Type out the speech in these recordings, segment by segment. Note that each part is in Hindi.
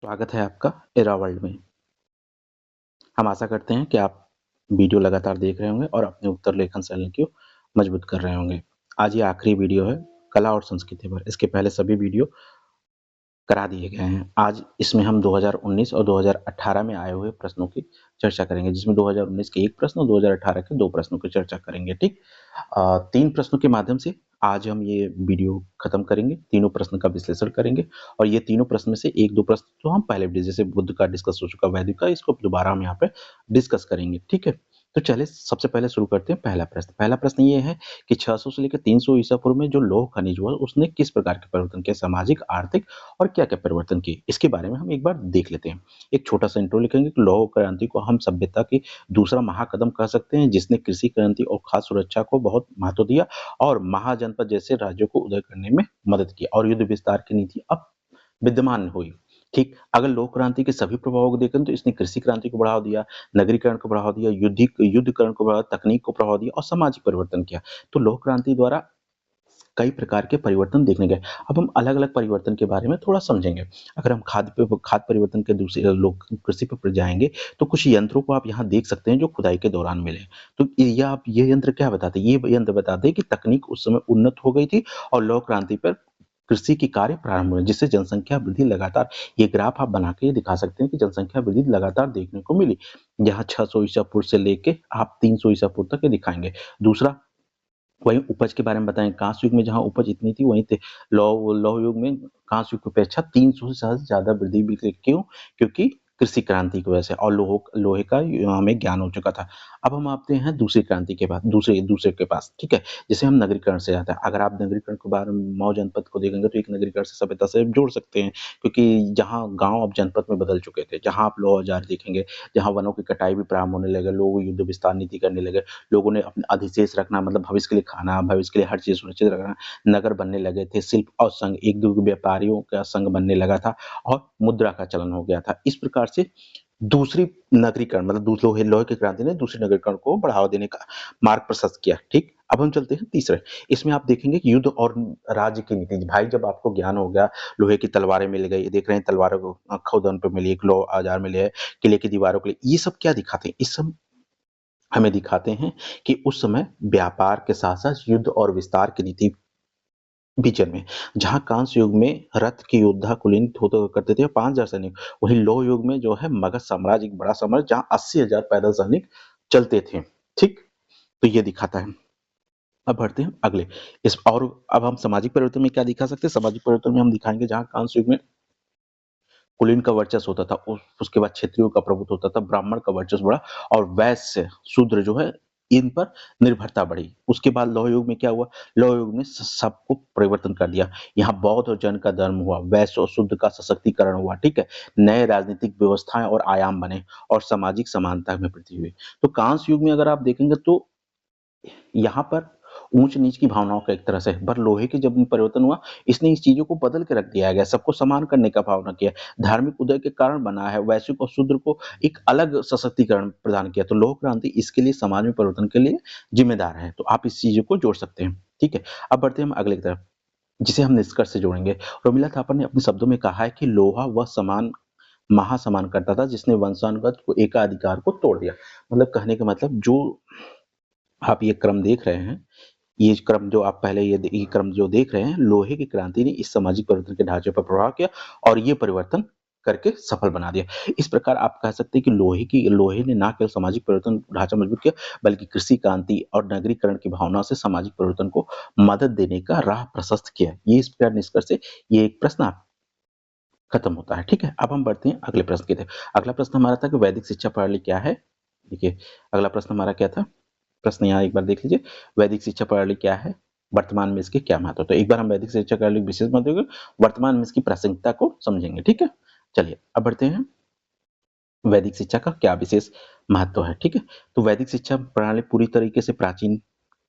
स्वागत है आपका एरा वर्ल्ड में। हम आशा करते हैं कि आप वीडियो लगातार देख रहे होंगे और अपने उत्तर लेखन शैली को मजबूत कर रहे होंगे। आज ये आखिरी वीडियो है कला और संस्कृति पर। इसके पहले सभी वीडियो करा दिए गए हैं। आज इसमें हम 2019 और 2018 में आए हुए प्रश्नों की चर्चा करेंगे, जिसमें 2019 के 1 प्रश्न और 2018 के 2 प्रश्नों की चर्चा करेंगे। ठीक, 3 प्रश्नों के माध्यम से आज हम ये वीडियो खत्म करेंगे। तीनों प्रश्न का विश्लेषण करेंगे और ये तीनों प्रश्न में से 1-2 प्रश्न तो हम पहले भी जैसे बुद्ध का डिस्कस हो चुका, वैदिक का, इसको दोबारा हम यहाँ पे डिस्कस करेंगे। ठीक है, तो चलिए सबसे पहले शुरू करते हैं। पहला प्रश्न ये है कि 600 से लेकर 300 ईसा पूर्व में जो लौह खनिज हुआ उसने किस प्रकार के परिवर्तन किए, सामाजिक, आर्थिक और क्या-क्या परिवर्तन किए, इसके बारे में हम एक बार देख लेते हैं। एक छोटा-सा इंट्रो लिखेंगे कि लौह क्रांति को हम सभ्यता की दूसरा महाकदम कह सकते हैं, जिसने कृषि क्रांति और खाद्य सुरक्षा को बहुत महत्व दिया और महाजनपद जैसे राज्यों को उदय करने में मदद की और युद्ध विस्तार की नीति अब विद्यमान हुई। ठीक, अगर लौह क्रांति के सभी प्रभावों को देखें तो इसने कृषि क्रांति को बढ़ावा दिया, नगरीकरण को बढ़ावा दिया, युद्धीकरण को बढ़ावा, तकनीक को बढ़ावा दिया और सामाजिक परिवर्तन किया। तो लौह क्रांति द्वारा कई प्रकार के परिवर्तन देखने गए। अब हम अलग-अलग परिवर्तन के बारे में थोड़ा समझेंगे। अगर हम खाद्य परिवर्तन के दूसरे लोग कृषि पे जाएँगे, तो कुछ यंत्रों को आप यहाँ देख सकते हैं जो खुदाई के दौरान मिले। तो ये यंत्र क्या बताते हैं? ये यंत्र बताते हैं कि तकनीक उस समय उन्नत हो गई थी और लौह क्रांति पर कृषि के कार्य प्रारंभ हुए, जिससे जनसंख्या वृद्धि लगातार, ये ग्राफ आप बना के ये दिखा सकते हैं कि जनसंख्या वृद्धि लगातार देखने को मिली। यहाँ 600 ईसा पूर्व से लेके आप 300 ईसा पूर्व तक ये दिखाएँगे। दूसरा, वहीं उपज के बारे में बताएँ, कांस्य युग में जहाँ उपज इतनी थी वहीं ते लौह युग में कांस्य युग की अपेक्षा 300 से ज़्यादा वृद्धि भी क्यों? क्योंकि कृषि क्रांति की वजह से और लोहे का हमें ज्ञान हो चुका था। अब हम आते हैं दूसरी क्रांति के बाद, दूसरे के पास, ठीक है? जिसे हम नगरीकरण से आते हैं। अगर आप नगरीकरण के बारे में मऊ जनपद को देखेंगे तो एक नगरीकरण से सभ्यता से जोड़ सकते हैं, क्योंकि जहाँ गाँव अब जनपद में बदल चुके थे, जहाँ आप लौह औजार देखेंगे, जहाँ वनों की कटाई भी प्रारंभ होने लगे, लोग युद्ध विस्तार नीति करने लगे, लोगों ने अपने अधिशेष रखना, मतलब भविष्य के लिए खाना, भविष्य के लिए हर चीज़ सुनिश्चित रखना, नगर बनने लगे थे, शिल्प और संघ, एक-दो व्यापारियों का संघ बनने लगा था और मुद्रा का चलन हो गया था। इस प्रकार से दूसरी नगरीकरण, मतलब लोहे की क्रांति ने दूसरे नगरीकरण को बढ़ावा देने का मार्ग प्रशस्त किया। ठीक? अब हम चलते हैं तीसरे। इसमें आप देखेंगे कि युद्ध और राज्य की नीति। भाई, जब आपको ज्ञान हो गया, लोहे की तलवारें मिल गई, देख रहे हैं तलवारों को खौदन पे मिली, एक लौह औजार मिले हैं, किले की दीवारों के लिए, ये सब क्या दिखाते हैं? इस सब हमें दिखाते हैं कि उस समय व्यापार के साथ-साथ युद्ध और विस्तार की नीति भी जन्मे। जहाँ कांस्य युग में रथ के योद्धा कुलीन होते करते थे 5,000 सैनिक, वहीं लौह युग में जो है मगध साम्राज्य, एक बड़ा साम्राज्य, जहाँ 80,000 पैदल सैनिक चलते थे। ठीक? तो ये दिखाता है। अब बढ़ते हैं अगले। इस और अब हम सामाजिक परिवर्तन में क्या दिखा सकते हैं? सामाजिक परिवर्तन में हम दिखाएँगे जहाँ कांस्य युग में कुलीन का वर्चस्व होता था, उसके बाद क्षत्रियों का प्रभुत्व होता था, ब्राह्मण का वर्चस्व बढ़ा और वैश्य, शूद्र जो है, इन पर निर्भरता बढ़ी। उसके बाद लौह युग में क्या हुआ? लौह युग ने सबको परिवर्तन कर दिया। यहाँ बौद्ध और जैन का धर्म हुआ, वैश्य और शूद्र का सशक्तिकरण हुआ, ठीक है? नए राजनीतिक व्यवस्थाएँ और आयाम बने और सामाजिक समानता में वृद्धि हुई। तो कांस्य युग में अगर आप देखेंगे तो यहाँ पर ऊँच-नीच की भावनाओं का एक तरह से, पर लोहे के जब परिवर्तन हुआ, इसने इस चीज़ों को बदल के रख दिया गया, सबको समान करने का भावना किया, धार्मिक उदय के कारण बना है, वैश्विक और शूद्र को एक अलग सशक्तिकरण प्रदान किया। तो लौह क्रांति इसके लिए, समाज में परिवर्तन के लिए जिम्मेदार है। तो आप इस चीज़ों को जोड़ सकते हैं, ठीक है? अब बढ़ते हैं हम अगले की तरफ, जिसे हम निष्कर्ष से जोड़ेंगे। रोमिला थापर ने अपने शब्दों में कहा है कि लोहा वह समान महासमान करता था जिसने वंशानुगत को एकाधिकार को तोड़ दिया। मतलब कहने का मतलब, जो आप ये क्रम देख रहे हैं, ये क्रम जो आप पहले ये क्रम जो देख रहे हैं, लोहे की क्रांति ने इस सामाजिक परिवर्तन के ढांचे पर प्रभाव किया और ये परिवर्तन करके सफल बना दिया। इस प्रकार आप कह सकते हैं कि लोहे ने ना केवल सामाजिक परिवर्तन ढांचा मजबूत किया, बल्कि कृषि क्रांति और नगरीकरण की भावना से सामाजिक परिवर्तन को मदद देने का राह प्रशस्त किया। ये इस प्रकार निष्कर्ष से ये एक प्रश्न आप खत्म होता है, ठीक है? अब हम बढ़ते हैं अगले प्रश्न की तरफ। अगला प्रश्न हमारा था कि वैदिक शिक्षा प्रणाली क्या है? देखिए, अगला प्रश्न हमारा क्या था? प्रश्न यहाँ एक बार देख लीजिए, वैदिक शिक्षा प्रणाली क्या है? वर्तमान में इसके क्या महत्व है? तो एक बार हम वैदिक शिक्षा प्रणाली के विशेष महत्व को, वर्तमान में इसकी प्रासंगिकता को समझेंगे, ठीक है? चलिए, अब बढ़ते हैं, वैदिक शिक्षा का क्या विशेष महत्व है, ठीक है? तो वैदिक शिक्षा प्रणाली पूरी तरीके से प्राचीन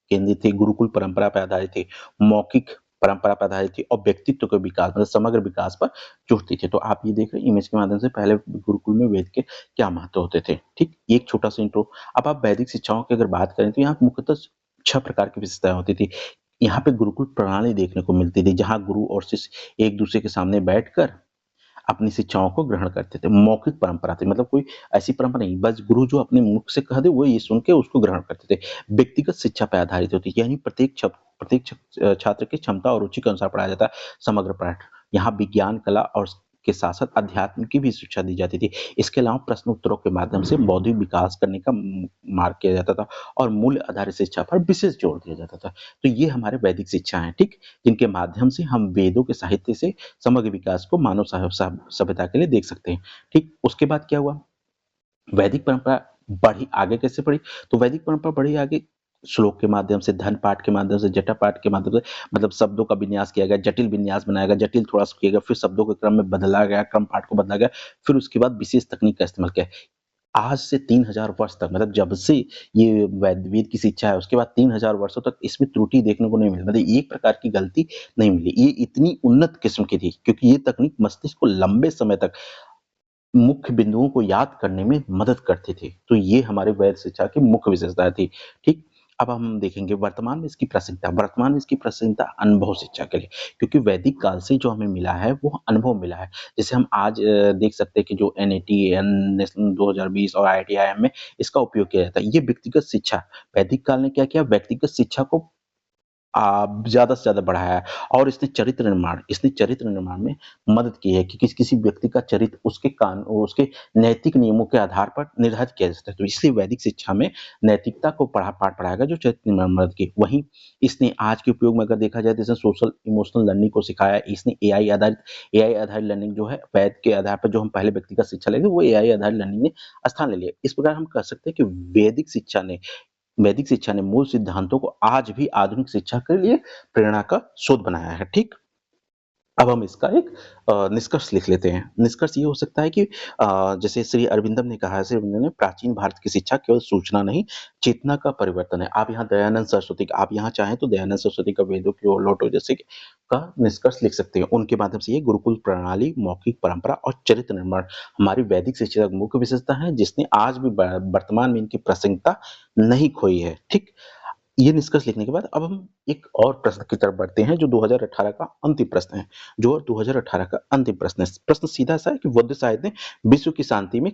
केंद्रित थी, गुरुकुल परंपरा पे आधारित थी, मौखिक परंपरा पे आधारित थी और व्यक्तित्व के विकास, मतलब समग्र विकास पर जोड़ती थी। तो आप ये देख रहे हैं इमेज के माध्यम से, पहले गुरुकुल में वेद के क्या महत्व होते थे, ठीक? एक छोटा-सा इंट्रो। अब आप वैदिक शिक्षाओं की अगर बात करें तो यहाँ मुख्यतः 6 प्रकार की विशेषताएँ होती थी। यहाँ पे गुरुकुल प्रणाली देखने को मिलती थी, जहाँ गुरु और शिष्य एक-दूसरे के सामने बैठकर अपनी शिक्षाओं को ग्रहण करते थे। मौखिक परंपरा थी, मतलब कोई ऐसी परंपरा नहीं, बस गुरु जो अपने मुख से कह दे वो ये सुन के उसको ग्रहण करते थे। व्यक्तिगत शिक्षा पे आधारित होती है, यानी छात्र की क्षमता और रुचि के अनुसार पढ़ाया जाता है समग्र पाठ। यहाँ विज्ञान, कला और के साथ-साथ अध्यात्म की भी शिक्षा दी जाती थी। इसके अलावा प्रश्न उत्तरों के माध्यम से बौद्धिक विकास करने का मार्ग किया जाता था और मूल्य आधारित शिक्षा पर विशेष जोर दिया जाता था। तो ये हमारे वैदिक शिक्षा हैं, ठीक? जिनके माध्यम से हम वेदों के साहित्य से समग्र विकास को मानव सभ्यता के लिए देख सकते हैं। ठीक? उसके बाद क्या हुआ? वैदिक परंपरा बढ़ी आगे, कैसे बढ़ी? तो वैदिक परंपरा बढ़ी आगे श्लोक के माध्यम से, धन पाठ के माध्यम से, जटा पाठ के माध्यम से, मतलब शब्दों का विन्यास किया गया, जटिल विन्यास बनाया गया, जटिल थोड़ा-सा किया गया, फिर शब्दों के क्रम में बदला गया, क्रम पाठ को बदला गया, फिर उसके बाद विशेष तकनीक का इस्तेमाल किया। आज से 3000 वर्ष तक, मतलब जब से ये वेद की शिक्षा है, उसके बाद 3000 वर्षों तक इसमें त्रुटि देखने को नहीं मिली, मतलब एक प्रकार की गलती नहीं मिली। ये इतनी उन्नत किस्म की थी क्योंकि ये तकनीक मस्तिष्क को लंबे समय तक मुख्य बिंदुओं को याद करने में मदद करती थी। तो ये हमारे वैद शिक्षा की मुख्य विशेषता थी, ठीक? अब हम देखेंगे वर्तमान में इसकी प्रसिद्धता अनुभव शिक्षा के लिए, क्योंकि वैदिक काल से जो हमें मिला है वो अनुभव मिला है। जैसे हम आज देख सकते हैं कि जो एनईटी, नेशनल 2020 और आईआईटी, आईआईएम में इसका उपयोग किया जाता है। ये व्यक्तिगत शिक्षा, वैदिक काल ने क्या किया, व्यक्तिगत शिक्षा को ज़्यादा से ज़्यादा बढ़ाया है और इसने चरित्र निर्माण में मदद की है कि किसी व्यक्ति का चरित्र उसके नैतिक नियमों के आधार पर निर्धारित किया जाता है। तो इसलिए वैदिक शिक्षा में नैतिकता को पाठ पढ़ाया गया जो चरित्र निर्माण में मदद की। वहीं इसने आज के उपयोग में अगर देखा जाए तो इसने सोशल इमोशनल लर्निंग को सिखाया। इसने एआई आधारित लर्निंग जो है, वैद के आधार पर जो हम पहले व्यक्तिगत शिक्षा लेते थे वो एआई आधारित लर्निंग ने स्थान ले लिया। इस प्रकार हम कह सकते हैं कि वैदिक शिक्षा ने मूल सिद्धांतों को आज भी आधुनिक शिक्षा के लिए प्रेरणा का स्रोत बनाया है, ठीक? अब हम इसका एक निष्कर्ष लिख लेते हैं। निष्कर्ष ये हो सकता है कि जैसे श्री अरविंदम ने कहा है, श्री अरविंदम ने प्राचीन भारत की शिक्षा केवल सूचना नहीं, चेतना का परिवर्तन है। आप यहाँ दयानंद सरस्वती का, आप यहाँ चाहें तो दयानंद सरस्वती का वेदों की ओर लौटो जैसे कि का निष्कर्ष लिख सकते हैं। उनके माध्यम से ये गुरुकुल प्रणाली, मौखिक परंपरा और चरित्र निर्माण हमारी वैदिक शिक्षा की मुख्य विशेषता है, जिसने आज भी वर्तमान में इनकी प्रासंगिकता नहीं खोई है, ठीक? ये निष्कर्ष लिखने के बाद अब हम एक और प्रश्न की तरफ बढ़ते हैं जो 2018 का अंतिम प्रश्न है। जो 2018 का अंतिम प्रश्न है। प्रश्न सीधा सा है कि बुद्ध साहित्य ने विश्व की शांति में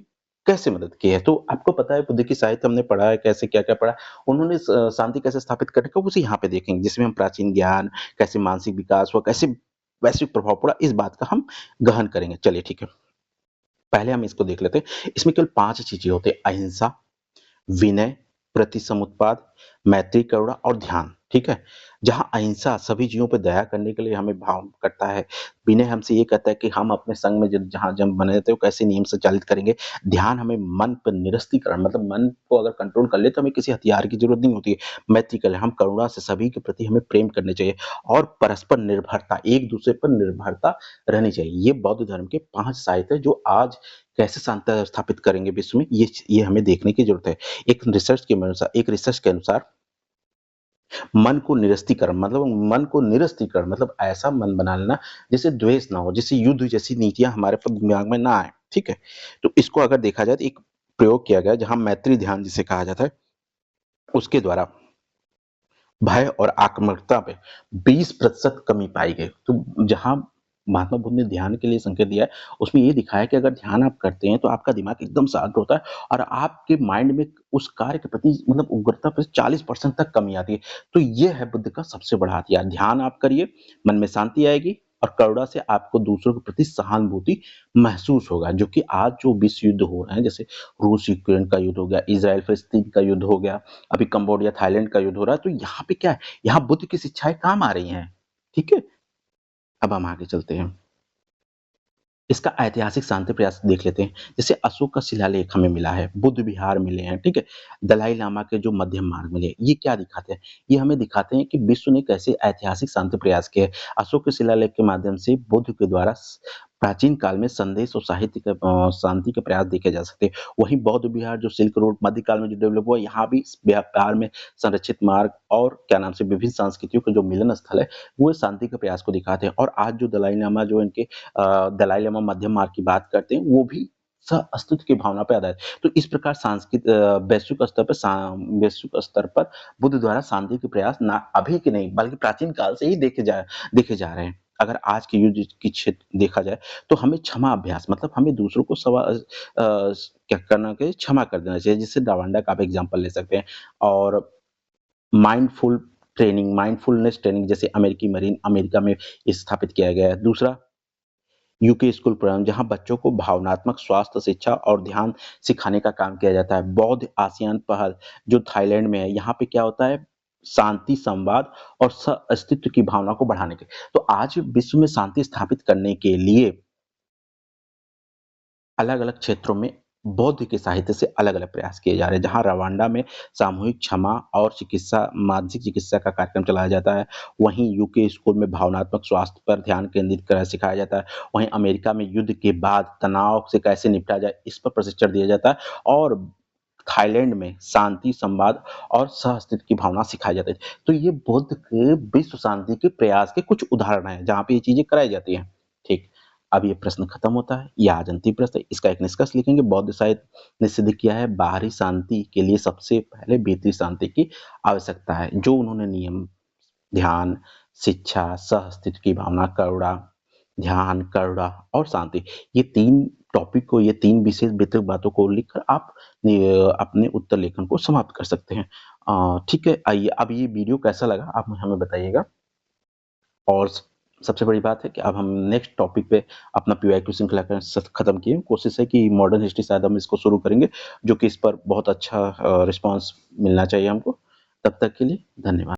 कैसे मदद की है? तो आपको पता है बुद्ध की साहित्य हमने पढ़ा है, कैसे क्या-क्या पढ़ा है। उन्होंने शांति कैसे स्थापित करने का उसे यहाँ पे देखेंगे, जिसमें हम प्राचीन ज्ञान, कैसे मानसिक विकास हुआ, कैसे वैश्विक प्रभाव पड़ा, इस बात का हम गहन करेंगे। चलिए ठीक है। पहले हम इसको देख लेते हैं। इसमें केवल 5 चीज़ें होती हैं, अहिंसा, विनय, प्रतिसमुत्पाद, मैत्री, करुणा और ध्यान, ठीक है? जहाँ अहिंसा सभी जीवों पे दया करने के लिए हमें भाव करता है। विनय हमसे ये कहता है कि हम अपने संग में जहाँ जब बने रहते हो कैसे नियम संचालित करेंगे। ध्यान हमें मन पर निरस्तीकरण, मतलब मन को अगर कंट्रोल कर ले तो हमें किसी हथियार की ज़रूरत नहीं होती है। मैत्री कर ले, हम करुणा से सभी के प्रति हमें प्रेम करने चाहिए और परस्पर निर्भरता, एक-दूसरे पर निर्भरता रहनी चाहिए। ये बौद्ध धर्म के 5 साहित्य हैं जो आज कैसे शांति स्थापित करेंगे विश्व में, ये हमें देखने की ज़रूरत है। एक रिसर्च के अनुसार मन को निरस्तीकरण मतलब ऐसा मन बना लेना जिससे द्वेष ना हो, जिससे युद्ध जैसी नीतियाँ हमारे दिमाग में ना आए, ठीक है? तो इसको अगर देखा जाए तो एक प्रयोग किया गया जहाँ मैत्री ध्यान जिसे कहा जाता है, उसके द्वारा भय और आक्रामकता पे 20% कमी पाई गई। तो जहाँ महात्मा बुद्ध ने ध्यान के लिए संकेत दिया है, उसमें ये दिखाया कि अगर ध्यान आप करते हैं, तो आपका दिमाग एकदम शांत होता है और आपके माइंड में उस कार्य के प्रति मतलब उग्रता पे 40% तक कमी आती है। तो ये है बुद्ध का सबसे बड़ा हथियार। ध्यान आप करिए, मन में शांति आएगी और करुणा से आपको दूसरों के प्रति सहानुभूति महसूस होगा, जो कि आज जो विश्व युद्ध हो रहे हैं, जैसे रूस-यूक्रेन का युद्ध हो गया, इज़राइल-फ़लस्तीन का युद्ध हो गया, अभी कंबोडिया थाईलैंड का युद्ध हो रहा है, तो यहाँ पे क्या है, यहाँ बुद्ध की शिक्षाएँ काम आ रही हैं, ठीक है? अब हम आगे चलते हैं। इसका ऐतिहासिक शांति प्रयास देख लेते हैं। जैसे अशोक का शिलालेख हमें मिला है, बुद्ध विहार मिले हैं, ठीक है? दलाई लामा के जो मध्यम मार्ग मिले, ये क्या दिखाते हैं? ये हमें दिखाते हैं कि विश्व ने कैसे ऐतिहासिक शांति प्रयास किए। अशोक के शिलालेख के माध्यम से बुद्ध के द्वारा प्राचीन काल में संदेश और साहित्य के शांति के प्रयास देखे जा सकते हैं। वहीं बौद्ध विहार जो सिल्क रोड मध्यकाल में जो डेवलप हुआ, यहाँ भी इस व्यापार में संरक्षित मार्ग और क्या नाम से विभिन्न संस्कृतियों का जो मिलन स्थल है, वो शांति के प्रयास को दिखाते हैं। और आज जो दलाई लामा जो इनके दलाई लामा मध्यम मार्ग की बात करते हैं, वो भी सह-अस्तित्व की भावना पे आधारित है। तो इस प्रकार वैश्विक स्तर पर बुद्ध द्वारा शांति के प्रयास ना अभी के नहीं, बल्कि प्राचीन काल से ही देखे जा रहे हैं। अगर आज के युग की क्षेत्र देखा जाए, तो हमें क्षमा अभ्यास मतलब हमें दूसरों को क्या करना चाहिए, क्षमा कर देना चाहिए। जैसे रवांडा का आप एग्ज़ाम्पल ले सकते हैं और माइंडफुलनेस ट्रेनिंग जैसे अमेरिकी मरीन अमेरिका में स्थापित किया गया है। दूसरा यूके स्कूल प्रोग्राम जहाँ बच्चों को भावनात्मक स्वास्थ्य, शिक्षा और ध्यान सिखाने का काम किया जाता है। बौद्ध आसियान पहल जो थाईलैंड में है, यहाँ पे क्या होता है शांति, संवाद और सह-अस्तित्व की भावना को बढ़ाने के तो आज विश्व में शांति स्थापित करने के लिए अलग-अलग क्षेत्रों में बौद्ध के साहित्य से अलग-अलग प्रयास किए जा रहे हैं। जहाँ रवांडा में सामूहिक क्षमा और मानसिक चिकित्सा का कार्यक्रम चलाया जाता है। वहीं यूके स्कूल में भावनात्मक स्वास्थ्य पर ध्यान केंद्रित कर सिखाया जाता है। वहीं अमेरिका में युद्ध के बाद तनाव से कैसे निपटा जाए, इस पर प्रशिक्षण दिया जाता है और थाईलैंड में शांति, संवाद और सह-अस्तित्व की भावना सिखाई जाती है। तो ये बुद्ध के विश्व शांति के प्रयास के कुछ उदाहरण हैं, जहाँ पे ये चीज़ें कराई जाती हैं। ठीक। अब ये प्रश्न खत्म होता है, ये आज अंतिम प्रश्न है, इसका एक निष्कर्ष लिखेंगे। बौद्ध साहित्य ने सिद्ध किया है बाहरी शांति के लिए सबसे पहले भीतरी शांति की आवश्यकता है। जो उन्होंने नियम, ध्यान, शिक्षा, सह-अस्तित्व की भावना, ध्यान, करुणा और शांति, ये 3 टॉपिक को, ये 3 विशेष वितरित बातों को लिखकर आप अपने उत्तर लेखन को समाप्त कर सकते हैं। ठीक है, आइए अब ये वीडियो कैसा लगा आप हमें बताइएगा। और सबसे बड़ी बात है कि अब हम नेक्स्ट टॉपिक पे अपना पीवाईक्यू श्रृंखला का खत्म किए। कोशिश है कि मॉडर्न हिस्ट्री शायद हम इसको शुरू करेंगे, जो कि इस पर बहुत अच्छा रिस्पॉन्स मिलना चाहिए हमको। तब तक के लिए धन्यवाद।